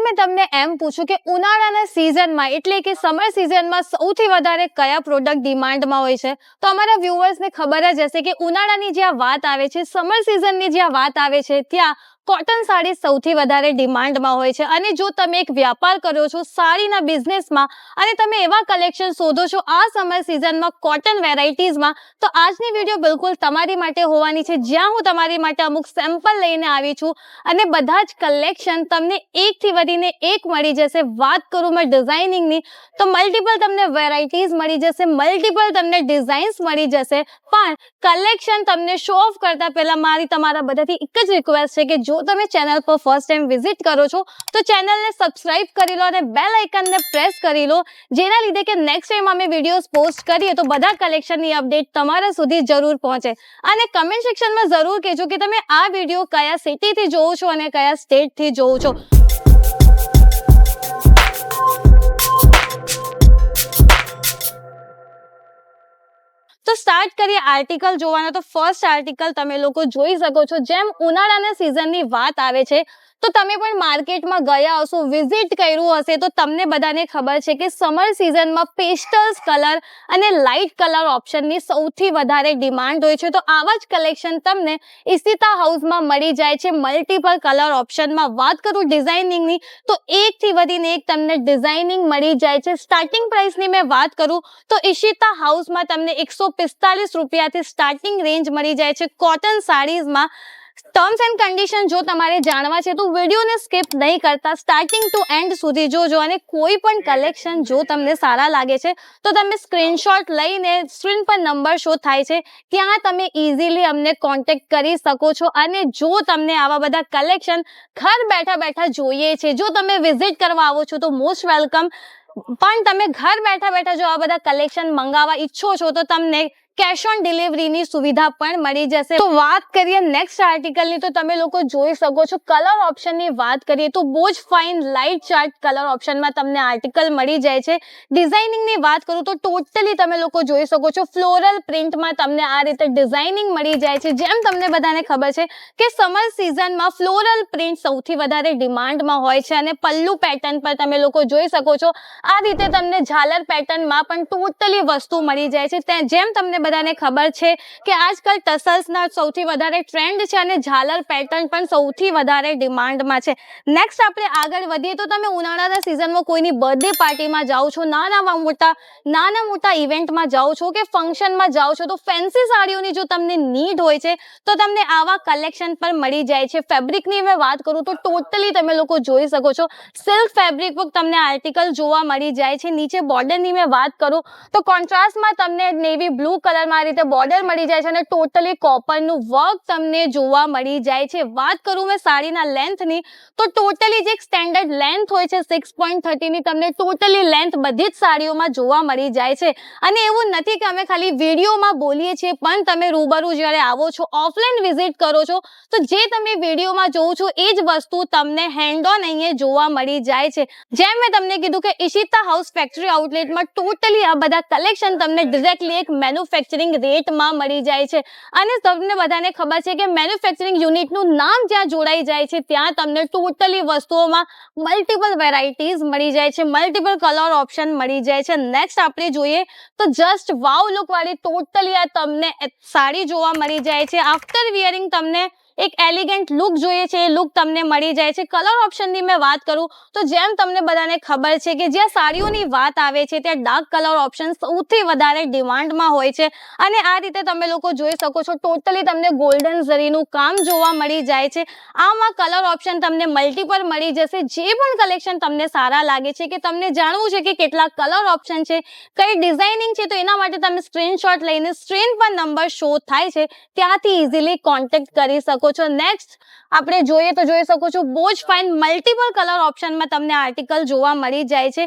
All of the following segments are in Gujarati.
મેં તમને એમ પૂછું કે ઉનાળાના સિઝનમાં એટલે કે સમર સિઝનમાં સૌથી વધારે કયા પ્રોડક્ટ ડિમાન્ડમાં હોય છે, તો અમારા વ્યુઅર્સને ખબર જ હશે કે ઉનાળાની જ્યાં વાત આવે છે, સમર સિઝનની જ્યાં વાત આવે છે, ત્યાં કોટન સાડી સૌથી વધારે ડિમાન્ડમાં હોય છે. અને જો તમે એક વ્યાપાર કરો છો સાડીના બિઝનેસમાં અને તમે એવા કલેક્શન શોધો છો આ સમર સિઝનમાં કોટન વેરાયટીઝમાં, તો આજની વિડીયો બિલકુલ તમારી માટે હોવાની છે, જ્યાં હું તમારી માટે અમુક સેમ્પલ લઈને આવી છું અને બધા જ કલેક્શન તમને એકથી વધીને એક મળી જશે. વાત કરું મેં ડિઝાઇનિંગની તો મલ્ટિપલ તમને વેરાયટીઝ મળી જશે, મલ્ટિપલ તમને ડિઝાઇન્સ મળી જશે, પણ કલેક્શન તમને શો ઓફ કરતા પહેલા મારી તમારા બધાથી એક જ રિક્વેસ્ટ છે કે જો તમે ચેનલ પર ફર્સ્ટ ટાઈમ વિઝિટ કરો છો તો ચેનલને સબસ્ક્રાઇબ કરી લો અને બેલ આઇકનને પ્રેસ કરી લો, જેના લીધે કે નેક્સ્ટ ટાઈમ અમે વિડીયોઝ પોસ્ટ કરીએ તો બધા કલેક્શનની અપડેટ તમારા સુધી જરૂર પહોંચે. અને કમેન્ટ સેક્શનમાં જરૂર કહેજો કે તમે આ વિડીયો કયા સિટીથી જોવો છો અને કયા સ્ટેટથી જોવો છો. તો સ્ટાર્ટ કરીએ આર્ટિકલ જોવાનો. તો ફર્સ્ટ આર્ટિકલ તમે લોકો જોઈ શકો છો. જેમ ઉનાળાના સિઝનની વાત આવે છે તો તમે પણ માર્કેટમાં ગયા હશો, વિઝિટ કર્યું હશે, તો તમને બધાને ખબર છે કે સમર સિઝનમાં પેસ્ટલ્સ કલર અને લાઇટ કલર ઓપ્શનની સૌથી વધારે ડિમાન્ડ હોય છે. તો આવા જ કલેક્શન તમને ઈશિતા હાઉસમાં મળી જાય છે મલ્ટિપલ કલર ઓપ્શનમાં. વાત કરું ડિઝાઇનિંગની તો એકથી વધીને એક તમને ડિઝાઇનિંગ મળી જાય છે. સ્ટાર્ટિંગ પ્રાઇસની મેં વાત કરું તો ઈશિતા હાઉસમાં તમને 145 રૂપિયાથી સ્ટાર્ટિંગ રેન્જ મળી જાય છે કોટન સાડીઝમાં. ટર્મ્સ એન્ડ કન્ડિશન જો તમારે જાણવા છે તો વિડીયોને સ્કીપ નહીં કરતા સ્ટાર્ટિંગ ટુ એન્ડ સુધી જોજો. અને કોઈ પણ કલેક્શન જો તમને સારા લાગે છે તો તમે સ્ક્રીનશોટ લઈને સ્ક્રીન પર નંબર શો થાય છે ત્યાં તમે ઇઝીલી અમને કોન્ટેક્ટ કરી શકો છો. અને જો તમને આવા બધા કલેક્શન ઘર બેઠા બેઠા જોઈએ છે, જો તમે વિઝિટ કરવા આવો છો તો મોસ્ટ વેલકમ, પણ તમે ઘર બેઠા બેઠા જો આ બધા કલેક્શન મંગાવવા ઈચ્છો છો તો તમને કેશ ઓન ડિલિવરીની સુવિધા પણ મળી જશે. તો વાત કરીએ નેક્સ્ટ આર્ટિકલની તો તમે લોકો જોઈ શકો છો કલર ઓપ્શનની વાત કરીએ તો બહુ જ ફાઇન લાઇટ ચાર્ટ કલર ઓપ્શનમાં તમને આર્ટિકલ મળી જાય છે. ડિઝાઇનિંગની વાત કરું તો ટોટલી તમે લોકો જોઈ શકો છો ફ્લોરલ પ્રિન્ટમાં તમને આ રીતે ડિઝાઇનિંગ મળી જાય છે. જેમ તમને બધાને ખબર છે કે સમર સિઝનમાં ફ્લોરલ પ્રિન્ટ સૌથી વધારે ડિમાન્ડમાં હોય છે અને પલ્લુ પેટર્ન પર તમે લોકો જોઈ શકો છો આ રીતે તમને ઝાલર પેટર્નમાં પણ ટોટલી વસ્તુ મળી જાય છે. જેમ તમને બધાને ખબર છે કે આજકાલ ટસલ્સના સૌથી વધારે ટ્રેન્ડ છે અને ઝાલર પેટર્ન પણ સૌથી વધારે ડિમાન્ડમાં છે. નેક્સ્ટ આપણે આગળ વધીએ તો તમે ઉનાળાના સિઝનમાં કોઈની બર્થડે પાર્ટીમાં જાઓ છો, નાના મોટા ઇવેન્ટમાં જાઓ છો કે ફંક્શનમાં જાઓ છો, તો ફેન્સી સાડીઓની જો તમને નીડ હોય છે તો તમને આવા કલેક્શન પર મળી જાય છે. ફેબ્રિકની મેં વાત કરું તો ટોટલી તમે લોકો જોઈ શકો છો સિલ્ક ફેબ્રિક પર તમને આર્ટિકલ જોવા મળી જાય છે. નીચે બોર્ડરની મેં વાત કરું તો કોન્ટ્રાસ્ટમાં તમને નેવી બ્લુ કલરમાં આ રીતે બોર્ડર મળી જાય છે અને ટોટલી કોપરનું વર્ક તમને જોવા મળી જાય છે. વાત કરું મેં સાડીના લેન્થની તો ટોટલી જે સ્ટેન્ડર્ડ લેન્થ હોય છે 6.30 ની તમને ટોટલી લેન્થ બધી જ સાડીઓમાં જોવા મળી જાય છે. અને એવું નથી કે અમે ખાલી વિડીયોમાં બોલીએ છીએ, પણ તમે રૂબરૂ જ્યારે આવો છો, ઓફલાઈન વિઝિટ કરો છો તો જે તમે વિડીયોમાં જોવો છો એ જ વસ્તુ તમને હેન્ડ ઓન અહીંયા જોવા મળી જાય છે. જેમ મેં તમને કીધું કે ઈશિતા હાઉસ ફેક્ટરી આઉટલેટમાં ટોટલી આ બધા કલેક્શન તમને ડિરેક્ટલી એક મેન્યુફેક્ચરિંગ રેટમાં મળી જાય છે. અને તમને બધાને ખબર છે કે મેન્યુફેક્ચરિંગ યુનિટનું નામ જ્યાં જોડાઈ જાય છે ત્યાં તમને ટોટલી વસ્તુઓમાં મલ્ટિપલ વેરાયટીઝ મળી જાય છે, મલ્ટિપલ કલર ઓપ્શન મળી જાય છે. નેક્સ્ટ આપણે જોઈએ તો જસ્ટ વાવ લુક વાળી ટોટલી આ તમને સાડી જોવા મળી જાય છે. આફ્ટર વિયરિંગ તમને એક એલિગન્ટ લુક જોઈએ છે એ લુક તમને મળી જાય છે. કલર ઓપ્શનની મેં વાત કરું તો જેમ તમને બધાને ખબર છે કે જ્યાં સાડીઓની વાત આવે છે ત્યાં ડાર્ક કલર ઓપ્શન સૌથી વધારે ડિમાન્ડમાં હોય છે. અને આ રીતે તમે લોકો જોઈ શકો છો ટોટલી તમને ગોલ્ડન ઝરીનું કામ જોવા મળી જાય છે. આમાં કલર ઓપ્શન તમને મલ્ટિપલ મળી જશે. જે પણ કલેક્શન તમને સારા લાગે છે કે તમને જાણવું છે કે કેટલા કલર ઓપ્શન છે, કઈ ડિઝાઇનિંગ છે, તો એના માટે તમે સ્ક્રીનશોટ લઈને સ્ક્રીન પર નંબર શો થાય છે ત્યાંથી ઇઝીલી કોન્ટેક્ટ કરી શકો છો. નેક્સ્ટ આપણે જોઈએ તો જોઈ શકો છો બહુ જ ફાઇન મલ્ટિપલ કલર ઓપ્શનમાં તમને આર્ટિકલ જોવા મળી જાય છે.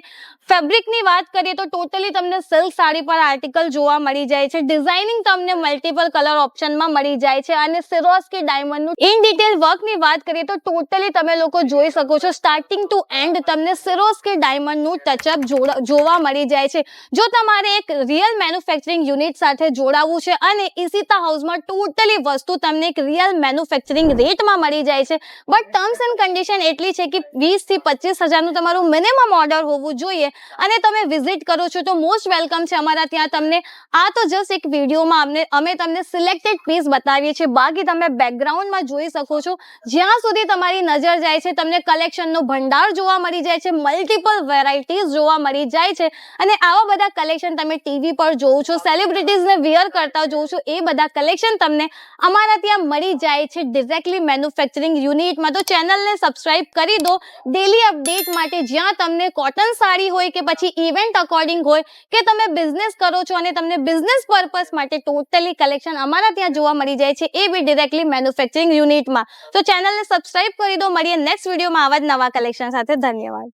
ફેબ્રિકની વાત કરીએ તો ટોટલી તમને સિલ્ક સાડી પર આર્ટિકલ જોવા મળી જાય છે. ડિઝાઇનિંગ તમને મલ્ટિપલ કલર ઓપ્શનમાં મળી જાય છે. અને સિરોસ્કી ડાયમંડનું ઇન ડિટેલ વર્કની વાત કરીએ તો ટોટલી તમે લોકો જોઈ શકો છો સ્ટાર્ટિંગ ટુ એન્ડ તમને સિરોસ્કી ડાયમંડનું ટચઅપ જોવા મળી જાય છે. જો તમારે એક રિયલ મેન્યુફેક્ચરિંગ યુનિટ સાથે જોડાવવું છે અને ઈશિતા હાઉસમાં ટોટલી વસ્તુ તમને એક રિયલ મેન્યુફેક્ચરિંગ રેટમાં મળી જાય છે. બટ ટર્મ્સ એન્ડ કન્ડિશન એટલી છે કે 20 થી 25 હજારનું તમારું મિનિમમ ઓર્ડર હોવું જોઈએ અને તમે વિઝિટ કરો છો તો મોસ્ટ વેલકમ છે અમારા ત્યાં. તમને આ તો જસ્ટ એક વિડીયોમાં અમે તમને સિલેક્ટેડ પીસ બતાવીએ છીએ, બાકી તમે બેકગ્રાઉન્ડમાં જોઈ શકો છો જ્યાં સુધી તમારી નજર જાય છે તમને કલેક્શનનો ભંડાર જોવા મળી જાય છે, મલ્ટિપલ વેરાયટીઝ જોવા મળી જાય છે અને આવા બધા કલેક્શન તમે ટીવી પર જોવો છો, સેલિબ્રિટીઝને વિયર કરતા જોવો છો, એ બધા કલેક્શન તમને અમારા ત્યાં મળી જાય છે ડિરેક્ટલી મેન્યુફેક્ચરિંગ યુનિટમાં. તો ચેનલને સબસ્ક્રાઇબ કરી દો ડેલી અપડેટ માટે, જ્યાં તમને કોટન સાડી હોય કે પછી ઇવેન્ટ અકોર્ડિંગ હોય કે તમે બિઝનેસ કરો છો અને તમને બિઝનેસ પર્પસ માટે ટોટલી કલેક્શન અમારા ત્યાં જોવા મળી જાય છે, એ બી ડિરેક્ટલી મેન્યુફેક્ચરિંગ યુનિટમાં. તો ચેનલને સબસ્ક્રાઇબ કરી દો. મળીએ નેક્સ્ટ વિડીયોમાં આવા જ નવા કલેક્શન સાથે. ધન્યવાદ.